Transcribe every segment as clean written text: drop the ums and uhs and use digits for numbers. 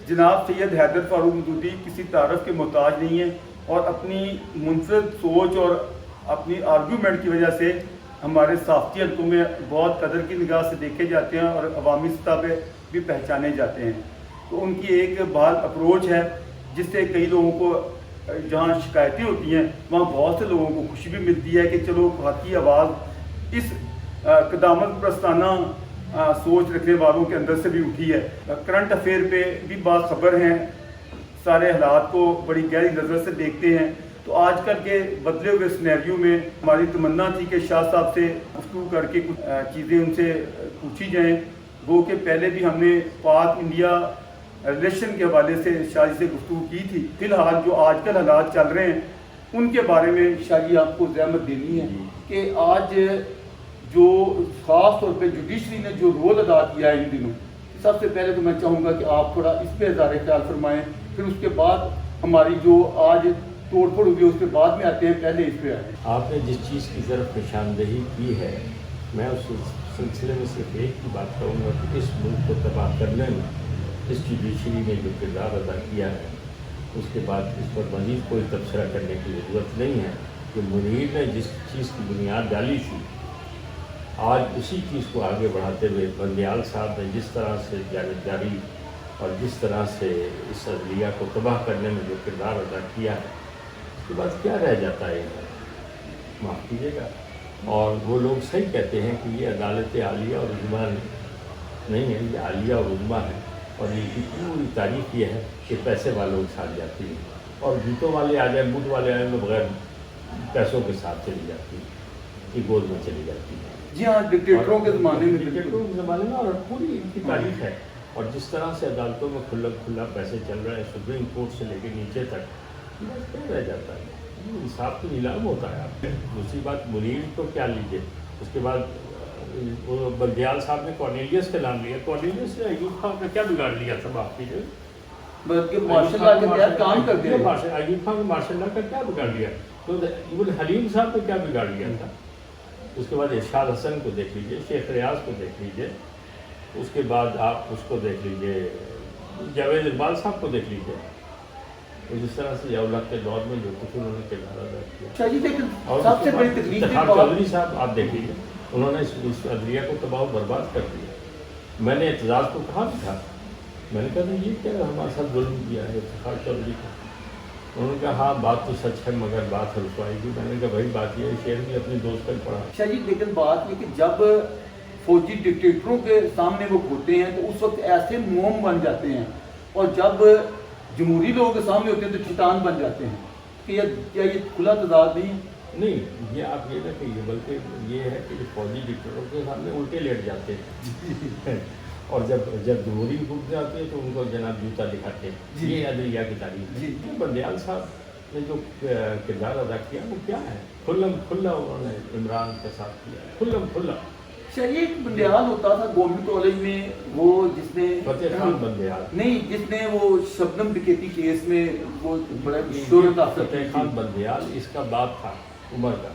جناب سید حیدر فاروق مودودی کسی تعارف کے محتاج نہیں ہیں اور اپنی منفرد سوچ اور اپنی آرگیومنٹ کی وجہ سے ہمارے صحافتی حلقوں میں بہت قدر کی نگاہ سے دیکھے جاتے ہیں اور عوامی سطح پہ بھی پہچانے جاتے ہیں. تو ان کی ایک بحال اپروچ ہے جس سے کئی لوگوں کو جہاں شکایتیں ہوتی ہیں وہاں بہت سے لوگوں کو خوشی بھی ملتی ہے کہ چلو حقی آواز اس قدامت پرستانہ سوچ رکھنے والوں کے اندر سے بھی اٹھی ہے. کرنٹ افیئر پہ بھی باخبر ہیں, سارے حالات کو بڑی گہری نظر سے دیکھتے ہیں. تو آج کل کے بدلے ہوئے سینیریو میں ہماری تمنا تھی کہ شاہ صاحب سے گفتگو کر کے کچھ چیزیں ان سے پوچھی جائیں. وہ کہ پہلے بھی ہم نے پاک انڈیا ریلیشن کے حوالے سے شاہ جی سے گفتگو کی تھی. فی الحال جو آج کل حالات چل رہے ہیں ان کے بارے میں شاہ جی آپ کو زحمت دینی ہے کہ آج جو خاص طور پہ جوڈیشری نے جو رول ادا کیا ہے ان دنوں, سب سے پہلے تو میں چاہوں گا کہ آپ تھوڑا اس پہ اظہار خیال فرمائیں, پھر اس کے بعد ہماری جو آج توڑ پھوڑ ہوئی اس کے بعد میں آتے ہیں, پہلے اس پہ آئیں. آپ نے جس چیز کی طرف نشاندہی کی ہے میں اس سلسلے میں صرف ایک کی بات کروں گا کہ اس ملک کو تباہ کرنے میں اس جوڈیشری نے جو کردار ادا کیا ہے اس کے بعد اس پر مزید کوئی تبصرہ کرنے کی ضرورت نہیں ہے کہ منیر نے جس چیز کی بنیاد ڈالی تھی آج اسی چیز کو آگے بڑھاتے ہوئے بندیال صاحب نے جس طرح سے جانبداری اور جس طرح سے اس عدلیہ کو تباہ کرنے میں جو کردار ادا کیا ہے اس کے بعد کیا رہ جاتا ہے, معاف کیجیے گا. اور وہ لوگ صحیح کہتے ہیں کہ یہ عدالت عالیہ اور عظمیٰ نہیں ہے, یہ عالیہ اور عظمیٰ ہے اور ان کی پوری تاریخ یہ ہے کہ پیسے والوں کے ساتھ جاتی ہے اور جوتوں والے آ جائیں بوٹ والے آئیں تو بغیر پیسوں کے ساتھ چلی جاتی ہے, یہ گود میں چلی جاتی ہے. جی ہاں, ڈکٹیٹروں کے زمانے میں اور پوری ان کی تاریخ ہے. اور جس طرح سے عدالتوں میں کھلا پیسے چل رہے ہیں سپریم کورٹ سے لے کے نیچے تک, بس کیا رہ جاتا ہے, انصاف تو نیلام ہوتا ہے. آپ دوسری بات منیر تو کیا لیجیے, اس کے بعد وہ بندیال صاحب نے کارنیلیس کا نام لیا. کارنیلیس نے ایوب خان کا کیا بگاڑ لیا تھا معاف کیجیے, بلکہ مارشل لا کے تحت کام کرتے ہیں. ایوب خان نے مارشل لا کا کیا بگاڑ لیا, تو حلیم صاحب نے کیا بگاڑ لیا تھا. اس کے بعد ارشاد حسن کو دیکھ لیجئے, شیخ ریاض کو دیکھ لیجئے, اس کے بعد آپ اس کو دیکھ لیجئے جاوید اقبال صاحب کو دیکھ لیجئے. جس طرح سے ضیاء الحق کے دور میں جو کچھ انہوں نے کردار ادا کیا. اور سب سے بڑی تکلیف چودھری صاحب آپ دیکھ لیجئے, انہوں نے اس عدلیہ کو تباہ و برباد کر دیا. میں نے اعتزاز کو کہا بھی تھا, میں نے کہا یہ کیا ہمارے ساتھ ظلم کیا ہے افتخار چودھری کو. انہوں نے کہا ہاں بات تو سچ ہے مگر بات رسوائی کی. میں نے کہا بھائی بات یہ ہے, شعر بھی اپنے دوست پر پڑھا. شاہ جی لیکن بات یہ کہ جب فوجی ڈکٹیٹروں کے سامنے وہ ہوتے ہیں تو اس وقت ایسے موم بن جاتے ہیں, اور جب جمہوری لوگوں کے سامنے ہوتے ہیں تو شیطان بن جاتے ہیں. کہ کیا یہ کھلا تضاد نہیں ہے؟ نہیں, یہ آپ یہ نہ کہیے, بلکہ یہ ہے کہ فوجی ڈکٹیٹروں کے سامنے الٹے لیٹ جاتے ہیں اور جب جمہوری حکومت جاتے ہیں تو ان کو جناب جوتا دکھاتے ہیں. یہ عدلیہ کی تاریخ ہے. بندیال صاحب نے جو کردار ادا کیا وہ کیا ہے, کھلم کھلا انہوں نے عمران کے ساتھ کیا ہے, کھلم کھلا. شریف بندیال ہوتا تھا گورنمنٹ کالج میں, وہ جس نے فتح خان بندیال نہیں, جس نے وہ شبنم ڈکیتی کیس میں وہ بڑا شہرت حاصل. فتح خان بندیال اس کا باپ تھا عمر کا.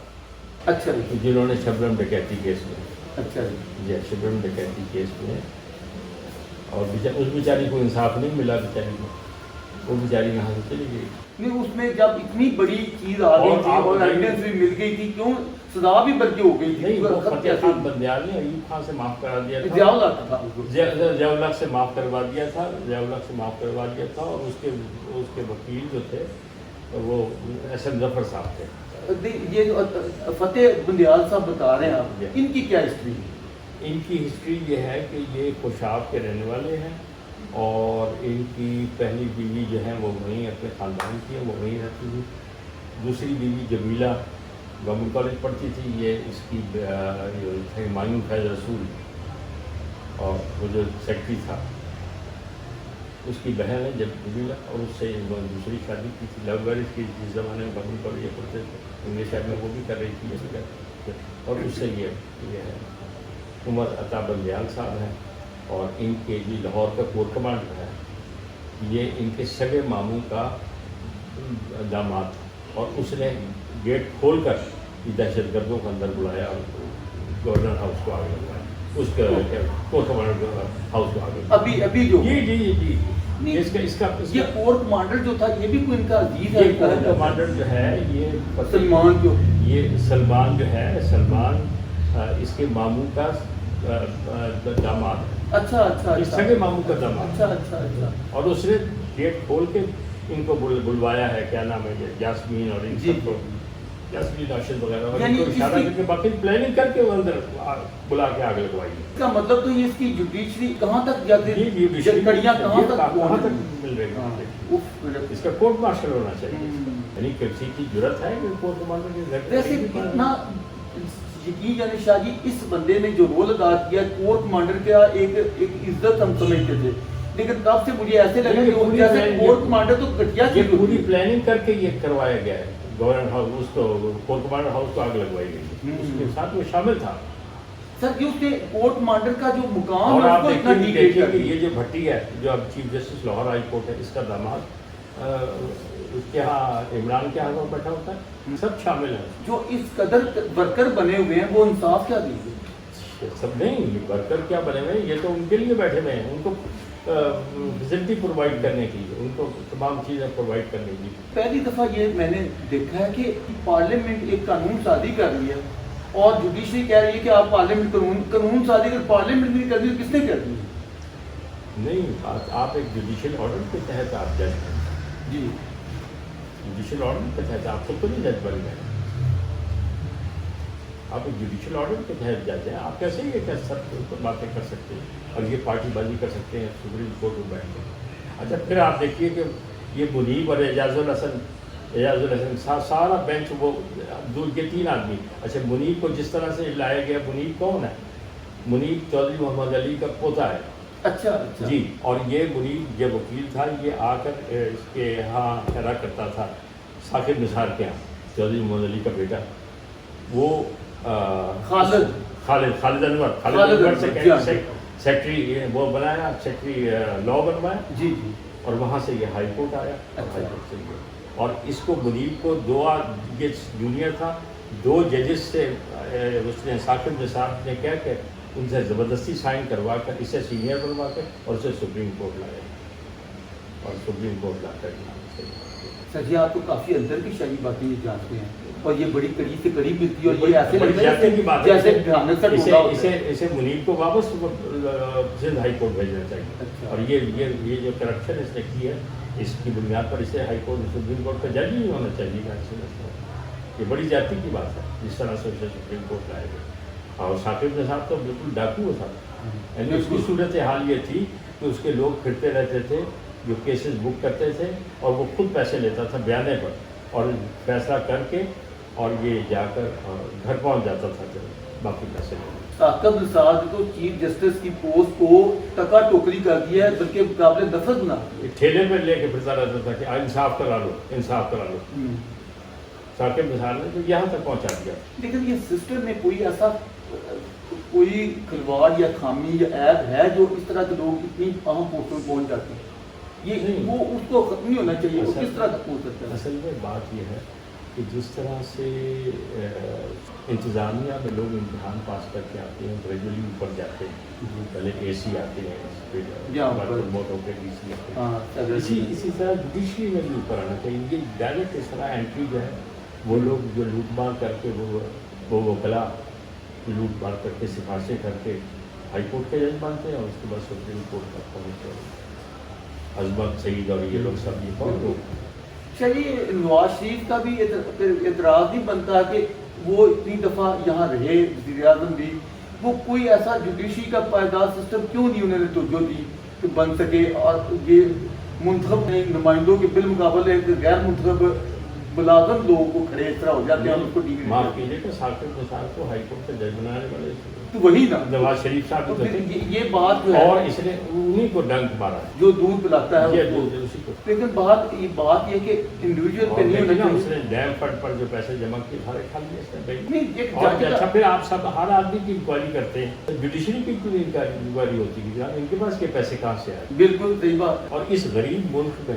اچھا جنہوں نے شبنم ڈکیتی کیس میں, اچھا جی شبنم ڈکیتی کیس میں, اور اس بیچاری کو انصاف نہیں ملا. بیچاری کو وہ بیچاری یہاں سے چلی گئی. نہیں, اس میں جب اتنی بڑی چیز آ گئی تھی اور ایویڈنس بھی مل گئی تھی, کیوں سزا بھی بلکہ ہو گئی تھی. فتح خان بندیال نے ایوب خان سے معاف کرا دیا تھا, ضیاء الحق سے معاف کروا دیا تھا, ضیاء الحق سے معاف کروا دیا تھا. اور اس کے وکیل جو تھے وہ ایس ایم ظفر صاحب تھے. یہ جو فتح بندیال صاحب بتا رہے ہیں آپ, ان کی کیا ہسٹری ہے؟ ان کی ہسٹری یہ ہے کہ یہ خوشاب کے رہنے والے ہیں اور ان کی پہلی بیوی جو ہے وہ وہیں اپنے خاندان کی ہے, وہ وہیں رہتی تھی. دوسری بیوی جمیلہ گورنمنٹ کالج پڑھتی تھی. یہ اس کی ہمایوں فیض رسول اور وہ جو سیکٹری تھا اس کی بہن ہے جب جمیلہ, اور اس سے دوسری شادی کی تھی, لو میرج کی. جس زمانے میں گورنمنٹ کالج یہ پڑھتے تھے انگلش شہر میں وہ بھی کر رہی تھی جیسے, اور اس سے یہ ہے عمر عطا بندیال صاحب ہیں. اور ان کے جو لاہور کا کور کمانڈر ہے یہ ان کے سگے ماموں کا داماد تھا, اور اس نے گیٹ کھول کر دہشت گردوں کو اندر بلایا اور گورنر ہاؤس کو آگے لگوایا, اس کے کور کمانڈر ہاؤس کو آگے. ابھی جو جی یہ کور کمانڈر جو تھا یہ بھی کوئی ان کا عزیز ہے. یہ کور کمانڈر جو ہے یہ سلمان جو یہ سلمان جو ہے سلمان اس کے ماموں کا داماد ہے. اچھا اچھا اس سگے ماموں کا داماد. اچھا اچھا اچھا. اور اس نے گیٹ کھول کے ان کو بلوایا ہے, کیا نام ہے, یاسمین اور ان سب کو, یاسمین راشد وغیرہ, اور ان کو اشارہ کر کے باقی پلاننگ کر کے وہ اندر بلا کے آگ لگوائی. اس کا مطلب تو یہ اس کی جوڈیشری کہاں تک جاتی ہے, کڑیاں کہاں تک مل رہی ہے. اس کا کورٹ مارشل ہونا چاہیے. یعنی کسی کی ضرورت ہے کہ کورٹ مارشل. ویسے کتنا یقین یعنی شاہ جی اس بندے نے جو رول ادا کیا کور کمانڈر کا ایک عزت ہم سمجھتے تھے, لیکن تب سے مجھے ایسے لگا کہ جیسے کور کمانڈر تو گٹیا یہ پوری پلاننگ کر کے یہ کروایا گیا ہے. گورنر ہاؤس اس کو کور کمانڈر ہاؤس کو آگ لگوائی گئی, اس کے ساتھ وہ شامل تھا. سر یہ اس کے کور کمانڈر کا جو مقام اور ہے آپ اس کو اتنا دیکھیے کہ یہ جو بھٹی ہے جو اب chief justice Lahore high court ہے, اس کا داماد اس کے ہاں عمران کے ہاں بیٹھا ہوتا ہے, سب شامل ہیں. جو اس قدر ورکر بنے ہوئے ہیں وہ انصاف کیا دیجیے. سب نہیں ورکر کیا بنے ہوئے ہیں, یہ تو ان کے لیے بیٹھے ہوئے ہیں, ان کو فیسلٹی پرووائڈ کرنے کی, ان کو تمام چیزیں پرووائڈ کرنے کی. پہلی دفعہ یہ میں نے دیکھا ہے کہ پارلیمنٹ ایک قانون سازی کر رہی ہے اور جوڈیشری کہہ رہی ہے کہ آپ پارلیمنٹ قانون سازی کر, پارلیمنٹ نہیں کر رہی, کس نے کر دی ہے؟ نہیں, آپ ایک جوڈیشل آرڈر کے تحت آپ جج ہیں. جی جوڈیشل آرڈر کے تحت آپ خود تو نہیں جج بن گئے, آپ ایک جوڈیشل آرڈر کے تحت جج ہیں. آپ کیسے یہ سب باتیں کر سکتے ہیں اور یہ پارٹی بازی کر سکتے ہیں سپریم کورٹ میں بیٹھ کے. اچھا پھر آپ دیکھیے کہ یہ منیب اور اعجاز الحسن سارا بینچ, وہ یہ تین آدمی. اچھا منیب کو جس طرح سے لایا گیا, منیب کون ہے؟ منیب چودھری محمد علی کا پوتا ہے. اچھا جی, اور یہ منیب جو وکیل تھا یہ آ کر اس کے یہاں ٹھہرا کرتا تھا ثاقب نثار کے یہاں, چودھری محمد علی کا بیٹا. وہ خالد انور سیکٹری وہ بنایا, سیکٹری لا بنوایا. جی جی. اور وہاں سے یہ ہائی کورٹ آیا, ہائی کورٹ سے یہ, اور اس کو منیب کو یہ جونیئر تھا, 2 ججز سے اس نے ثاقب نثار نے کہہ کے ان سے زبردستی سائن کروا کر اسے سینئر بنوا کے اور اسے سپریم کورٹ لایا, اور سپریم کورٹ لا کر. سر جی آپ تو کافی اندر کی شاہی باتیں یہ جانتے ہیں اور یہ بڑی قریب سے قریب ملتی ہے, اور یہ ایسے لگتا ہے جیسے اسے منیب کو واپس سندھ ہائی کورٹ بھیجنا چاہیے. اور یہ جو کرپشن اس نے کی ہے اس کی بنیاد پر اسے ہائی کورٹ سپریم کورٹ کا جج نہیں ہونا چاہیے. یہ بڑی زیادتی کی بات ہے جس طرح سے اسے سپریم کورٹ لائے گئے. اور ثاقب نثار تو بالکل ڈاکو تھا. یعنی اس کی صورت حال یہ تھی کہ اس کے لوگ پھرتے رہتے تھے جو کیسز بک کرتے تھے, اور وہ خود پیسے لیتا تھا بیانے پر, اور فیصلہ کر کے اور یہ جا کر گھر پہنچ جاتا تھا جب باقی پیسے لے. ثاقب نثار تو چیف جسٹس کی پوسٹ کو ٹکا ٹوکری کر دیا ہے, بلکہ قابل دفن نہ ٹھیلے پر لے کے پھرتا رہتا تھا کہ انصاف کرا لو, انصاف کرا لو. ثاقب نثار نے تو یہاں تک پہنچا دیا. لیکن یہ سسٹم میں کوئی ایسا کوئی کھلواڑ یا خامی یا عیب ہے جو اس طرح کے لوگ اتنی اہم پوسٹوں میں پہنچ جاتے ہیں؟ یہ وہ اس کو ختم نہیں ہونا چاہیے, وہ کس طرح تک پہنچ سکتا ہے؟ اصل میں بات یہ ہے کہ جس طرح سے انتظامیہ میں لوگ امتحان پاس کر کے آتے ہیں, گریجولی اوپر جاتے ہیں, پہلے اے سی آتے ہیں, پروموٹ ہو کے ڈی سی آتے ہیں, اسی طرح جوڈیشری میں بھی اوپر آنا چاہیے. یہ ڈائریکٹ اس طرح انٹری جو ہے وہ لوگ جو لوٹ مار کر کے وہ وکلا لوٹ مار کر کے سفارشیں کر کے ہائی کورٹ کے جج بنتے ہیں, اور اس کے بعد سپریم کورٹ تک پہنچتے ہیں. عظمت سعید اور یہ لوگ سب یہ کون لوگ. چلیے نواز شریف کا بھی اعتراض نہیں بنتا کہ وہ اتنی دفعہ یہاں رہے, وزیر اعظم بھی, وہ کوئی ایسا جوڈیشری کا پائیدار سسٹم کیوں نہیں انہوں نے توجہ دی کہ بن سکے, اور یہ منتخب نمائندوں کے بالمقابل ایک غیر منتخب ملازم لوگوں کو کھڑے اس طرح ہو جاتے ہیں. اس کو معاف کیجیے کہ ثاقب نثار کو ہائی کورٹ کا جج بنانے والے تو وہی نا نواز شریف صاحب تو یہ بات جو ہے, اور اس نے انہیں کو ڈنک مارا جو دودھ پلاتا ہے اسی کو. لیکن بات یہ کہ انڈیویجول پہ نہیں ہونا اس نے ڈیم فنڈ پر جو پیسے جمع کیے سارے کھا لیے. اور اچھا پھر آپ سب ہر آدمی کی انکوائری کرتے ہیں, جوڈیشری کی کیوں انکوائری ہوتی ہے, ان کے پاس کے پیسے کہاں سے آئے؟ بالکل صحیح بات. اور اس غریب ملک میں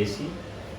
AC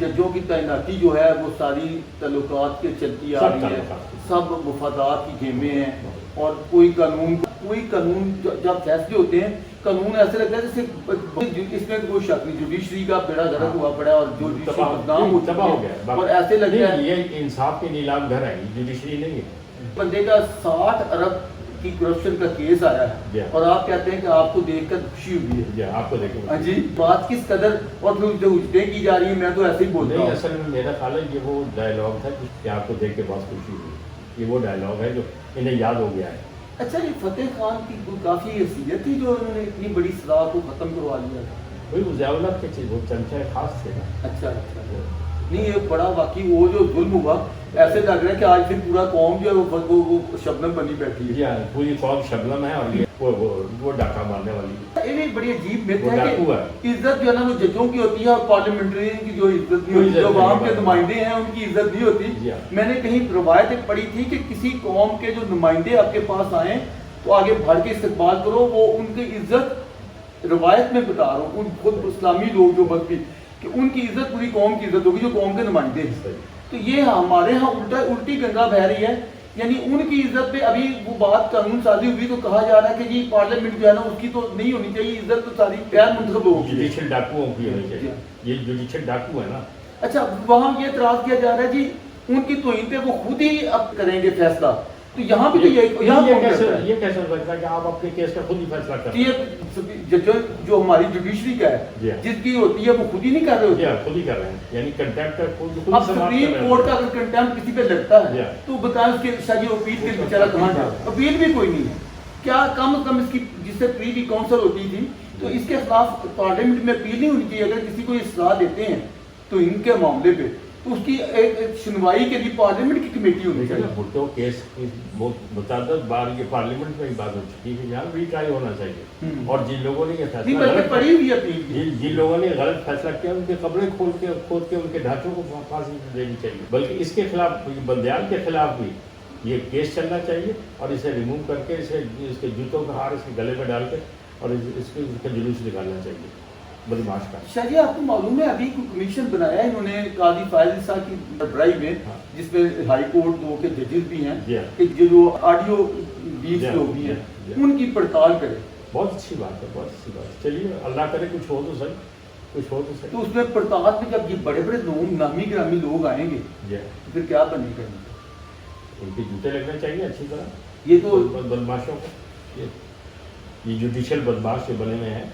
ججوں کی تعیناتی جو ہے وہ ساری تعلقات کے چلتی آ رہی ہے، سب مفادات کی گیمیں ہیں، اور کوئی قانون جب فیصلے ہوتے ہیں قانون ایسے لگتا ہے جیسے اس میں کوئی شک نہیں، جوڈیشری کا بیڑا غرق ہوا پڑا ہے اور جو بدنام ہو گیا، اور ایسے لگتا ہے یہ انصاف کے نیلام گھر ہے، جوڈیشری نہیں ہے۔ بندے کا 60 ارب کی کرپشن کا کیس آیا ہے اور آپ کہتے ہیں کہ آپ کو دیکھ کر خوشی ہوئی ہے، آپ کو دیکھیں ہاں جی، بات کس قدر اور پھر جو اجتیں کی جا رہی ہیں، میں تو ایسے ہی بولتا نہیں، ہوں۔ اصل میں میرا خیال ہے یہ وہ ڈائلاگ تھا کہ آپ کو دیکھ کے بہت خوشی ہوئی، یہ وہ ڈائلاگ ہے جو انہیں یاد ہو گیا ہے۔ اچھا، یہ فتح خان کی کافی حیثیت تھی جو انہوں نے اتنی بڑی صلاح کو ختم کروا لیا تھا۔ وہی وہ ضیاء الحق کے چیز، وہ چمچہ خاص تھے نا۔ اچھا نہیں، یہ بڑا واقعی وہ جو ظلم ہوا، ایسے لگ رہا ہے کہ آج پھر پورا قوم جو ہے وہ شبنم بنی بیٹھی ہے۔ جی ہاں، پوری قوم شبنم ہے اور یہ وہ ڈاکہ مارنے والی ہے۔ یہ بھی بڑی عجیب مت وہ ہے ڈاکو ہے۔ کہ عزت جو ہے نا وہ ججوں کی ہوتی ہے اور پارلیمنٹرین کی جو عزت نہیں ہوتی، جو عوام کے نمائندے ہیں ان کی عزت نہیں ہوتی۔ میں نے کہیں روایت پڑھی تھی کہ کسی قوم کے جو نمائندے آپ کے پاس آئیں تو آگے بڑھ کے استقبال کرو، وہ ان کی عزت روایت میں بتا رہا ہوں، خود اسلامی لوگ جو بس بھی کہ ان کی عزت پوری قوم کی عزت ہوگی جو قوم کے نمائندے ہیں۔ تو یہ ہمارے ہاں الٹی گنگا بہہ رہی ہے، یعنی ان کی عزت پہ ابھی وہ بات قانون سازی ہوئی تو کہا جا رہا ہے کہ جی پارلیمنٹ جو ہے نا اس کی تو نہیں ہونی چاہیے، عزت تو ساری غیر منتخب لوگوں کی ہے۔ جوڈیشل ڈاکوؤں کی ہونی چاہیے، یہ جوڈیشل ڈاکو ہے نا۔ اچھا، وہاں یہ اعتراض کیا جا رہا ہے جی ان کی توہین پہ وہ خود ہی اب کریں گے فیصلہ، تو یہاں بھی تو یہ کیسے ہو سکتا ہے کہ آپ اپنے کیس کا خود ہی فیصلہ کریں؟ یہ جو ہماری جوڈیشری کا ہے جس کی ہوتی ہے وہ خود ہی نہیں کر رہے ہوتے، خود ہی کر رہے ہیں، یعنی کنٹیمپٹ خود اب سپریم کورٹ کا اگر کنٹیمپٹ کسی پہ لگتا ہے تو بتائیں اس کے شاید یہ اپیل کے بیچارہ کہاں جائے، اپیل بھی کوئی نہیں ہے، کیا کم از کم اس کی جس سے پری کی کونسل ہوتی تھی تو اس کے خلاف پارلیمنٹ میں اپیل نہیں ہونی چاہیے۔ اگر کسی کو یہ صلاح دیتے ہیں تو ان کے معاملے پہ تو اس کی ایک سنوائی کے لیے پارلیمنٹ کی کمیٹی ہونی چاہیے۔ بھٹو کیس کی متعدد بار یہ پارلیمنٹ میں ہی بات ہو چکی ہے کہ یہاں ری ٹرائی ہونا چاہیے، اور جن لوگوں نے یہ فیصلہ پڑی ہوئی اپیل، جن لوگوں نے غلط فیصلہ کیا ان کی قبریں کھود کے ان کے ڈھانچوں کو پھانسی دینی چاہیے، بلکہ اس کے خلاف بندیال کے خلاف بھی یہ کیس چلنا چاہیے اور اسے ریموو کر کے اس کے جوتوں کا ہار اس کے گلے میں ڈال کے اور اس کا جلوس نکالنا چاہیے بدماش کا۔ شاہ جی، آپ کو معلوم ہے ابھی کوئی کمیشن بنایا ہے انہوں نے قاضی فائز صاحب کی سربراہی میں، جس میں ہائی کورٹ 2 کے ججز بھی ہیں، کہ جو آڈیو بیس لوگ بھی ہیں ان کی پڑتال کرے۔ بہت اچھی بات ہے، بہت اچھی بات ہے، چلیے اللہ کرے کچھ ہو تو صحیح، کچھ ہو تو صحیح۔ تو اس میں پڑتال میں جب یہ بڑے بڑے لوگ نامی گرامی لوگ آئیں گے تو پھر کیا بنے گا؟ ان کے جوتے لگنے چاہیے اچھی طرح، یہ تو بدماشوں کو، یہ جوڈیشل بدماش جو بنے ہوئے ہیں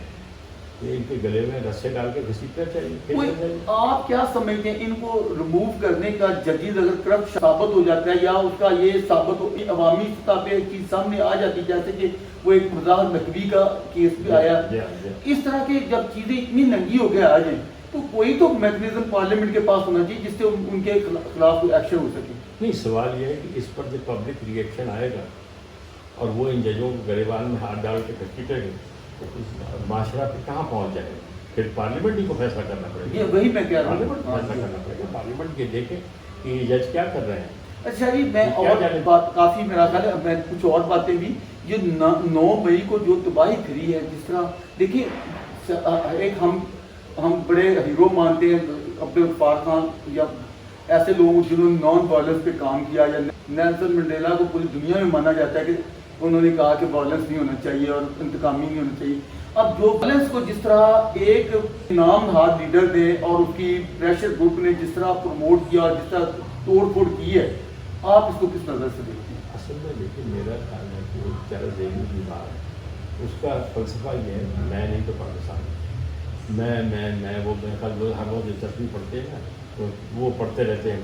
ان کے گلے میں رسے ڈال کے گھسیٹنا چاہیے۔ آپ کیا سمجھتے ہیں ان کو ریموو کرنے کا ججز اگر کرپٹ ثابت ہو جاتا ہے یا اس کا یہ ثابت ہو عوامی سطح پہ چیز سامنے آ جاتی ہے، جیسے کہ وہ ایک مظاہر نقوی کا کیس بھی آیا، اس طرح کی جب چیزیں اتنی ننگی ہو گیا آ جائیں تو کوئی تو میکنزم پارلیمنٹ کے پاس ہونا چاہیے جس سے ان کے خلاف کوئی ایکشن ہو سکے۔ نہیں، سوال یہ ہے کہ اس پر جو پبلک ریئیکشن آئے گا اور وہ ان ججوں کو گریبان میں ہاتھ ڈال کے گھسیٹیں گے تو معاشرہ پہ کہاں پہنچ جائے گا؟ پھر پارلیمنٹ ہی کو فیصلہ کرنا پڑے گا، یہ وہی میں کہہ رہا ہوں، پارلیمنٹ کو فیصلہ کرنا پڑے گا، پارلیمنٹ یہ دیکھے کہ یہ جج کیا کر رہے ہیں۔ اچھا جی، میں اور بات کافی میرا خیال ہے میں کچھ اور باتیں بھی، یہ 9 مئی کو جو تباہی پھری ہے، جس طرح دیکھیں ایک ہم بڑے ہیرو مانتے ہیں عبد الغفار خان یا ایسے لوگ جنہوں نے نان وائلنس پہ کام کیا، یا نیلسن منڈیلا کو پوری دنیا میں مانا جاتا ہے کہ انہوں نے کہا کہ وائلنس نہیں ہونا چاہیے اور انتقامی نہیں ہونا چاہیے۔ اب جو وائلنس کو جس طرح ایک نام نہاد لیڈر نے اور اس کی پریشر گروپ نے جس طرح پروموٹ کیا اور جس طرح توڑ پھوڑ کی ہے، آپ اس کو کس نظر سے دیکھتے ہیں؟ اصل میں دیکھیے میرا خیال ہے کہ ایک چارہ ذہنی بیمار ہے، اس کا فلسفہ یہ ہے میں نہیں تو پاکستان، میں وہ میرے خیال ہر روز جو تصویر پڑھتے ہیں نا تو وہ پڑھتے رہتے ہیں،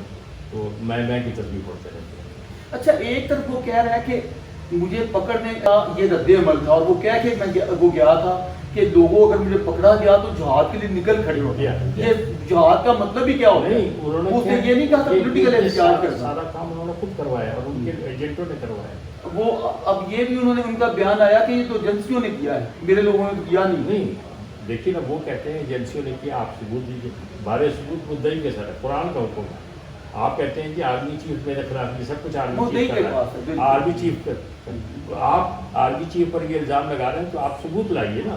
تو میں کی تصویر پڑھتے رہتے ہیں۔ اچھا، ایک طرف وہ کہہ رہا ہے کہ مجھے پکڑنے کا یہ رد عمل تھا اور وہ کہہ کہ میں وہ گیا تھا کہ لوگوں اگر مجھے پکڑا گیا تو جہاد کے لیے نکل کھڑے ہو گیا۔ یہ جہاد کا مطلب ہی کیا ہوتا ہے؟ اس نے یہ نہیں کہا تھا پولیٹیکل احتجاج کرنا، سارا کام انہوں نے خود کروایا اور ان کے ایجنٹوں نے کروایا۔ وہ اب یہ بھی انہوں نے ان کا بیان آیا کہ یہ تو ایجنسیوں نے کیا ہے، میرے لوگوں نے تو کیا نہیں۔ دیکھیے نا، وہ کہتے ہیں ایجنسیوں نے کیا، آپ ثبوت دیجیے، بارے ثبوت مدعی کے سر ہے، قرآن کا حکم ہے۔ آپ کہتے ہیں کہ آرمی چیف میرے خلاف، یہ سب کچھ آرمی چیف کر رہا ہے، آرمی چیف آپ آرمی چیف پر یہ الزام لگا رہے ہیں تو آپ ثبوت لائیے نا،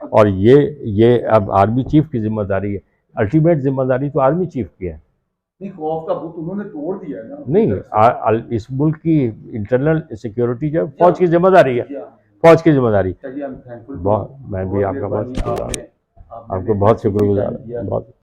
اور یہ اب آرمی چیف کی ذمہ داری ہے، الٹیمیٹ ذمہ داری تو آرمی چیف کی ہے. نہیں، خوف کا بت انہوں نے توڑ دیا ہے نا. نہیں، اس ملک کی انٹرنل سیکیورٹی جو ہے فوج کی ذمہ داری ہے، فوج کی ذمہ داری. چلیے، ہم thankful میں بھی آپ کا بہت شکر گزار ہوں، آپ کو بہت شکر گزار ہوں. بہت